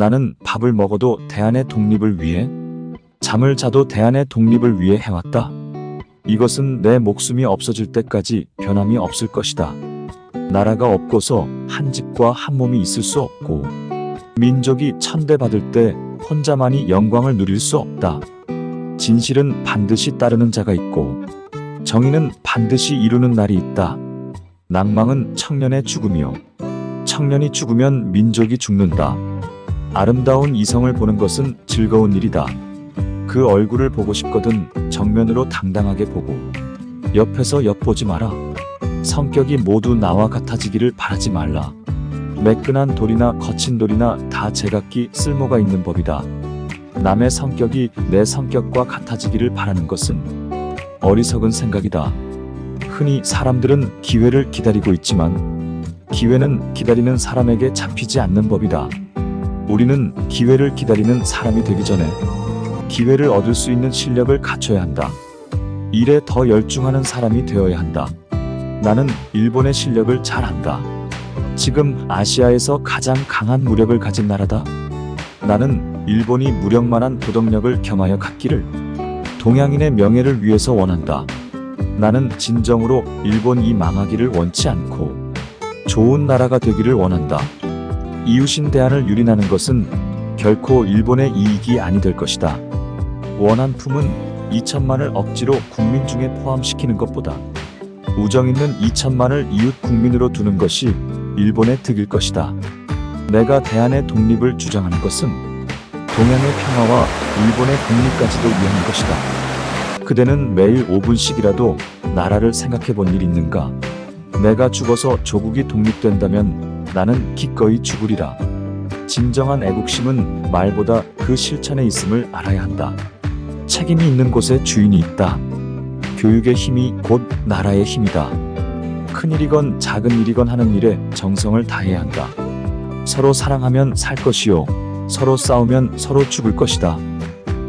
나는 밥을 먹어도 대한의 독립을 위해, 잠을 자도 대한의 독립을 위해 해왔다. 이것은 내 목숨이 없어질 때까지 변함이 없을 것이다. 나라가 없고서 한 집과 한 몸이 있을 수 없고, 민족이 천대받을 때 혼자만이 영광을 누릴 수 없다. 진실은 반드시 따르는 자가 있고, 정의는 반드시 이루는 날이 있다. 낭망은 청년의 죽음이요, 청년이 죽으면 민족이 죽는다. 아름다운 이성을 보는 것은 즐거운 일이다. 그 얼굴을 보고 싶거든 정면으로 당당하게 보고, 옆에서 엿보지 마라. 성격이 모두 나와 같아지기를 바라지 말라. 매끈한 돌이나 거친 돌이나 다 제각기 쓸모가 있는 법이다. 남의 성격이 내 성격과 같아지기를 바라는 것은 어리석은 생각이다. 흔히 사람들은 기회를 기다리고 있지만, 기회는 기다리는 사람에게 잡히지 않는 법이다. 우리는 기회를 기다리는 사람이 되기 전에 기회를 얻을 수 있는 실력을 갖춰야 한다. 일에 더 열중하는 사람이 되어야 한다. 나는 일본의 실력을 잘 안다. 지금 아시아에서 가장 강한 무력을 가진 나라다. 나는 일본이 무력만한 도덕력을 겸하여 갖기를, 동양인의 명예를 위해서 원한다. 나는 진정으로 일본이 망하기를 원치 않고 좋은 나라가 되기를 원한다. 이웃인 대한을 유린하는 것은 결코 일본의 이익이 아니 될 것이다. 원한 품은 2천만을 억지로 국민 중에 포함시키는 것보다 우정 있는 2천만을 이웃 국민으로 두는 것이 일본의 득일 것이다. 내가 대한의 독립을 주장하는 것은 동양의 평화와 일본의 독립까지도 위한 것이다. 그대는 매일 5분씩이라도 나라를 생각해 본 일 있는가? 내가 죽어서 조국이 독립된다면 나는 기꺼이 죽으리라. 진정한 애국심은 말보다 그 실천에 있음을 알아야 한다. 책임이 있는 곳에 주인이 있다. 교육의 힘이 곧 나라의 힘이다. 큰일이건 작은 일이건 하는 일에 정성을 다해야 한다. 서로 사랑하면 살 것이요, 서로 싸우면 서로 죽을 것이다.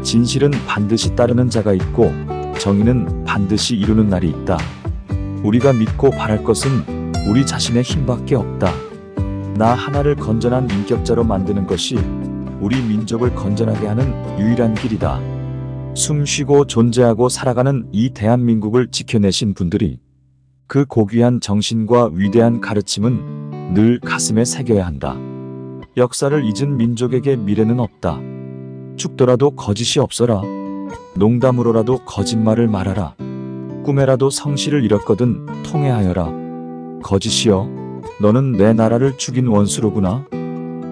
진실은 반드시 따르는 자가 있고, 정의는 반드시 이루는 날이 있다. 우리가 믿고 바랄 것은 우리 자신의 힘밖에 없다. 나 하나를 건전한 인격자로 만드는 것이 우리 민족을 건전하게 하는 유일한 길이다. 숨 쉬고 존재하고 살아가는 이 대한민국을 지켜내신 분들이 그 고귀한 정신과 위대한 가르침은 늘 가슴에 새겨야 한다. 역사를 잊은 민족에게 미래는 없다. 죽더라도 거짓이 없어라. 농담으로라도 거짓말을 말하라. 꿈에라도 성실을 잃었거든 통회하여라. 거짓이여, 너는 내 나라를 죽인 원수로구나.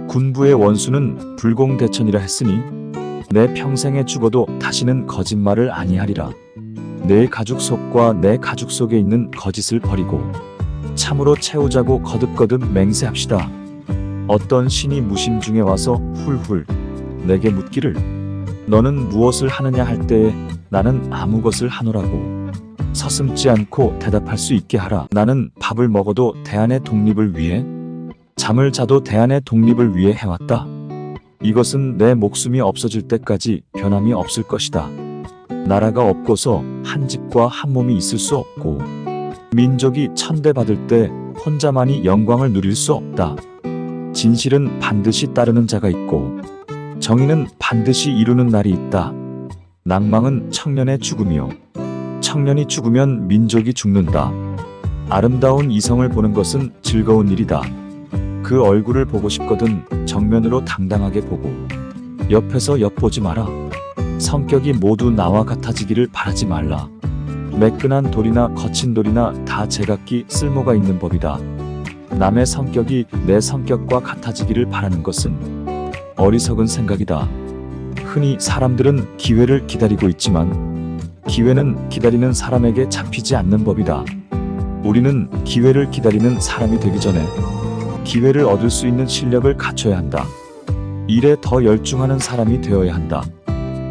군부의 원수는 불공대천이라 했으니 내 평생에 죽어도 다시는 거짓말을 아니하리라. 내 가죽 속과 내 가죽 속에 있는 거짓을 버리고 참으로 채우자고 거듭거듭 맹세합시다. 어떤 신이 무심 중에 와서 훌훌 내게 묻기를 너는 무엇을 하느냐 할 때에 나는 아무 것을 하노라고 서슴지 않고 대답할 수 있게 하라. 나는 밥을 먹어도 대한의 독립을 위해, 잠을 자도 대한의 독립을 위해 해왔다. 이것은 내 목숨이 없어질 때까지 변함이 없을 것이다. 나라가 없고서 한 집과 한 몸이 있을 수 없고, 민족이 천대받을 때 혼자만이 영광을 누릴 수 없다. 진실은 반드시 따르는 자가 있고, 정의는 반드시 이루는 날이 있다. 낭망은 청년의 죽음이요, 청년이 죽으면 민족이 죽는다. 아름다운 이성을 보는 것은 즐거운 일이다. 그 얼굴을 보고 싶거든 정면으로 당당하게 보고, 옆에서 엿보지 마라. 성격이 모두 나와 같아지기를 바라지 말라. 매끈한 돌이나 거친 돌이나 다 제각기 쓸모가 있는 법이다. 남의 성격이 내 성격과 같아지기를 바라는 것은 어리석은 생각이다. 흔히 사람들은 기회를 기다리고 있지만, 기회는 기다리는 사람에게 잡히지 않는 법이다. 우리는 기회를 기다리는 사람이 되기 전에 기회를 얻을 수 있는 실력을 갖춰야 한다. 일에 더 열중하는 사람이 되어야 한다.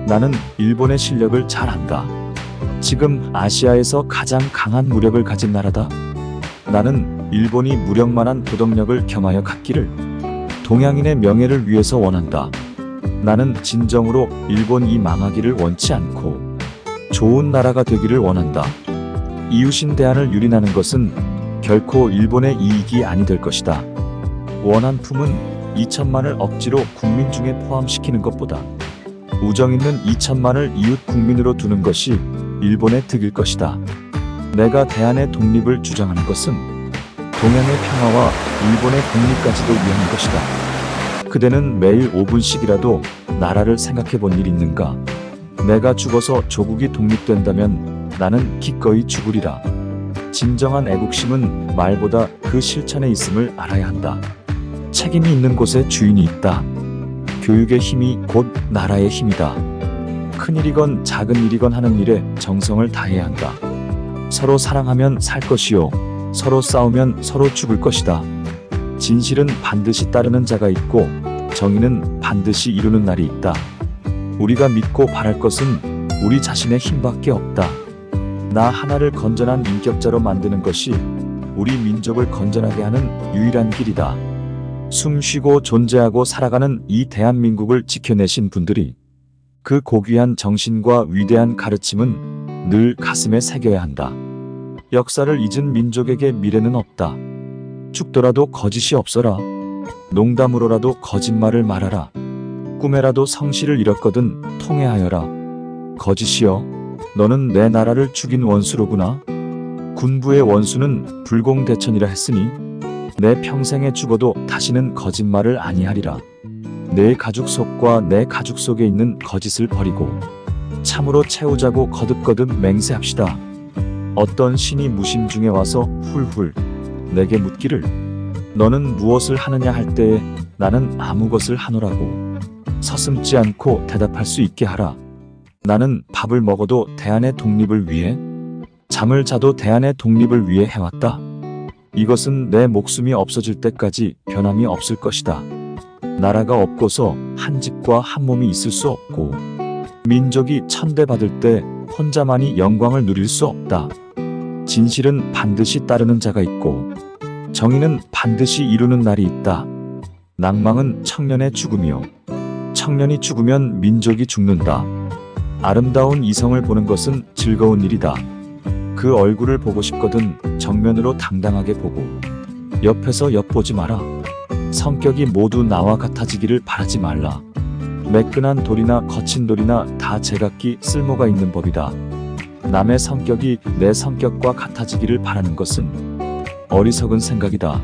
나는 일본의 실력을 잘 안다. 지금 아시아에서 가장 강한 무력을 가진 나라다. 나는 일본이 무력만한 도덕력을 겸하여 갖기를, 동양인의 명예를 위해서 원한다. 나는 진정으로 일본이 망하기를 원치 않고 좋은 나라가 되기를 원한다. 이웃인 대한을 유린하는 것은 결코 일본의 이익이 아니 될 것이다. 원한 품은 2천만을 억지로 국민 중에 포함시키는 것보다 우정 있는 2천만을 이웃 국민으로 두는 것이 일본의 득일 것이다. 내가 대한의 독립을 주장하는 것은 동양의 평화와 일본의 독립까지도 위한 것이다. 그대는 매일 5분씩이라도 나라를 생각해 본 일 있는가? 내가 죽어서 조국이 독립된다면 나는 기꺼이 죽으리라. 진정한 애국심은 말보다 그 실천에 있음을 알아야 한다. 책임이 있는 곳에 주인이 있다. 교육의 힘이 곧 나라의 힘이다. 큰일이건 작은 일이건 하는 일에 정성을 다해야 한다. 서로 사랑하면 살 것이요, 서로 싸우면 서로 죽을 것이다. 진실은 반드시 따르는 자가 있고 정의는 반드시 이루는 날이 있다. 우리가 믿고 바랄 것은 우리 자신의 힘밖에 없다. 나 하나를 건전한 인격자로 만드는 것이 우리 민족을 건전하게 하는 유일한 길이다. 숨 쉬고 존재하고 살아가는 이 대한민국을 지켜내신 분들이 그 고귀한 정신과 위대한 가르침은 늘 가슴에 새겨야 한다. 역사를 잊은 민족에게 미래는 없다. 죽더라도 거짓이 없어라. 농담으로라도 거짓말을 말하라. 꿈에라도 성실을 잃었거든 통회하여라. 거짓이여, 너는 내 나라를 죽인 원수로구나. 군부의 원수는 불공대천이라 했으니 내 평생에 죽어도 다시는 거짓말을 아니하리라. 내 가죽 속과 내 가죽 속에 있는 거짓을 버리고 참으로 채우자고 거듭거듭 맹세합시다. 어떤 신이 무심 중에 와서 훌훌 내게 묻기를 너는 무엇을 하느냐 할 때에 나는 아무 것을 하노라고 서슴지 않고 대답할 수 있게 하라. 나는 밥을 먹어도 대한의 독립을 위해, 잠을 자도 대한의 독립을 위해 해왔다. 이것은 내 목숨이 없어질 때까지 변함이 없을 것이다. 나라가 없고서 한 집과 한 몸이 있을 수 없고 민족이 천대받을 때 혼자만이 영광을 누릴 수 없다. 진실은 반드시 따르는 자가 있고 정의는 반드시 이루는 날이 있다. 낭망은 청년의 죽음이요, 청년이 죽으면 민족이 죽는다. 아름다운 이성을 보는 것은 즐거운 일이다. 그 얼굴을 보고 싶거든 정면으로 당당하게 보고 옆에서 엿보지 마라. 성격이 모두 나와 같아지기를 바라지 말라. 매끈한 돌이나 거친 돌이나 다 제각기 쓸모가 있는 법이다. 남의 성격이 내 성격과 같아지기를 바라는 것은 어리석은 생각이다.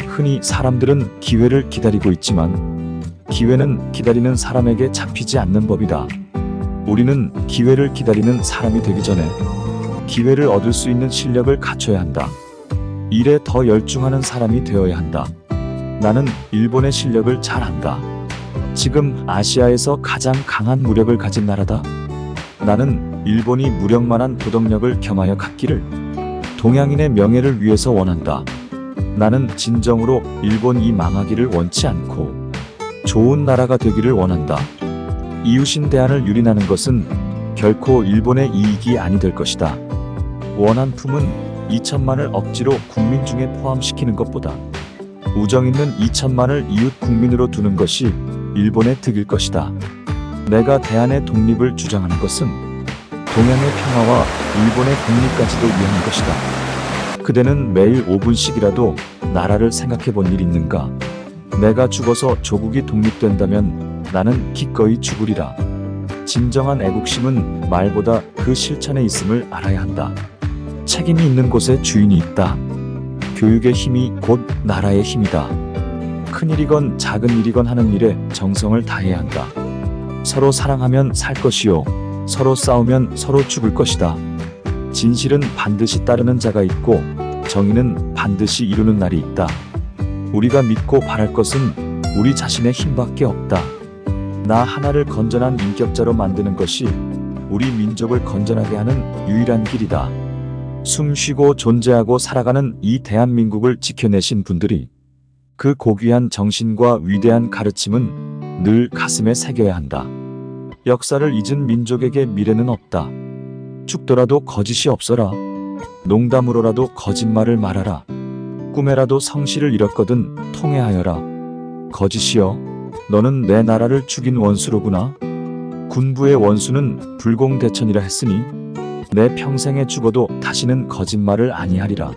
흔히 사람들은 기회를 기다리고 있지만 기회는 기다리는 사람에게 잡히지 않는 법이다. 우리는 기회를 기다리는 사람이 되기 전에 기회를 얻을 수 있는 실력을 갖춰야 한다. 일에 더 열중하는 사람이 되어야 한다. 나는 일본의 실력을 잘 안다. 지금 아시아에서 가장 강한 무력을 가진 나라다. 나는 일본이 무력만한 도덕력을 겸하여 갖기를 동양인의 명예를 위해서 원한다. 나는 진정으로 일본이 망하기를 원치 않고 좋은 나라가 되기를 원한다. 이웃인 대한을 유린하는 것은 결코 일본의 이익이 아니 될 것이다. 원한 품은 2천만을 억지로 국민 중에 포함시키는 것보다 우정 있는 2천만을 이웃 국민으로 두는 것이 일본의 득일 것이다. 내가 대한의 독립을 주장하는 것은 동양의 평화와 일본의 독립까지도 위한 것이다. 그대는 매일 5분씩이라도 나라를 생각해 본 일 있는가? 내가 죽어서 조국이 독립된다면 나는 기꺼이 죽으리라. 진정한 애국심은 말보다 그 실천에 있음을 알아야 한다. 책임이 있는 곳에 주인이 있다. 교육의 힘이 곧 나라의 힘이다. 큰일이건 작은 일이건 하는 일에 정성을 다해야 한다. 서로 사랑하면 살 것이요, 서로 싸우면 서로 죽을 것이다. 진실은 반드시 따르는 자가 있고 정의는 반드시 이루는 날이 있다. 우리가 믿고 바랄 것은 우리 자신의 힘밖에 없다. 나 하나를 건전한 인격자로 만드는 것이 우리 민족을 건전하게 하는 유일한 길이다. 숨 쉬고 존재하고 살아가는 이 대한민국을 지켜내신 분들이 그 고귀한 정신과 위대한 가르침은 늘 가슴에 새겨야 한다. 역사를 잊은 민족에게 미래는 없다. 죽더라도 거짓이 없어라. 농담으로라도 거짓말을 말하라. 꿈에라도 성실을 잃었거든 통회하여라. 거짓이여, 너는 내 나라를 죽인 원수로구나. 군부의 원수는 불공대천이라 했으니 내 평생에 죽어도 다시는 거짓말을 아니하리라.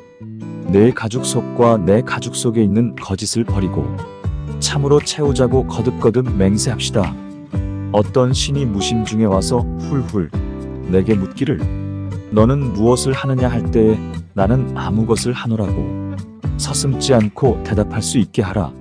내 가죽 속과 내 가죽 속에 있는 거짓을 버리고 참으로 채우자고 거듭거듭 맹세합시다. 어떤 신이 무심 중에 와서 훌훌 내게 묻기를 너는 무엇을 하느냐 할 때에 나는 아무 것을 하노라고 서슴지 않고 대답할 수 있게 하라.